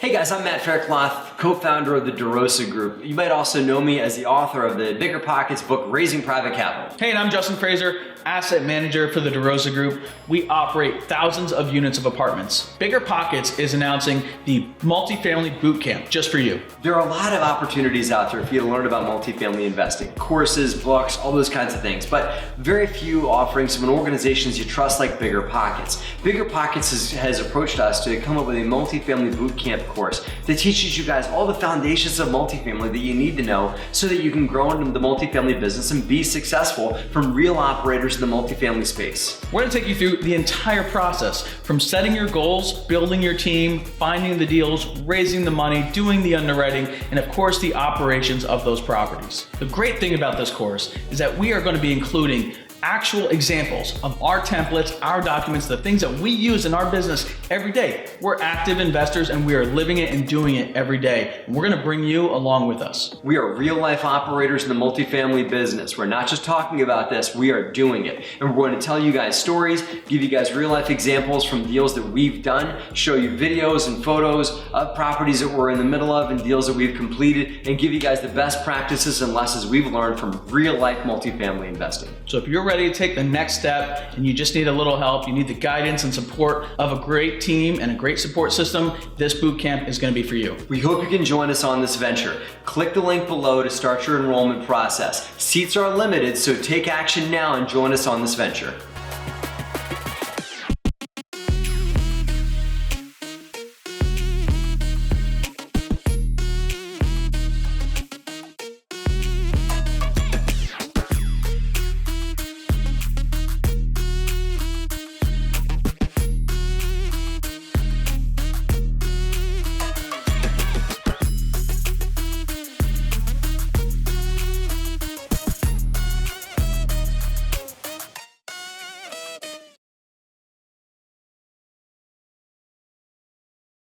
Hey guys, I'm Matt Faircloth, co-founder of the DeRosa Group. You might also know me as the author of the BiggerPockets book, Raising Private Capital. Hey, and I'm Justin Fraser, asset manager for the DeRosa Group. We operate thousands of units of apartments. BiggerPockets is announcing the Multifamily Bootcamp just for you. There are a lot of opportunities out there for you to learn about multifamily investing. Courses, books, all those kinds of things, but very few offerings from organizations you trust like BiggerPockets. BiggerPockets has approached us to come up with a multifamily bootcamp course that teaches you guys all the foundations of multifamily that you need to know so that you can grow into the multifamily business and be successful from real operators in the multifamily space. We're going to take you through the entire process from setting your goals, building your team, finding the deals, raising the money, doing the underwriting, and of course the operations of those properties. The great thing about this course is that we are going to be including actual examples of our templates, our documents, the things that we use in our business every day. We're active investors and we are living it and doing it every day. And we're going to bring you along with us. We are real life operators in the multifamily business. We're not just talking about this, we are doing it. And we're going to tell you guys stories, give you guys real life examples from deals that we've done, show you videos and photos of properties that we're in the middle of and deals that we've completed, and give you guys the best practices and lessons we've learned from real life multifamily investing. So if you're ready to take the next step and you just need a little help, you need the guidance and support of a great team and a great support system, this bootcamp is going to be for you. We hope you can join us on this venture. Click the link below to start your enrollment process. Seats are limited, so take action now and join us on this venture.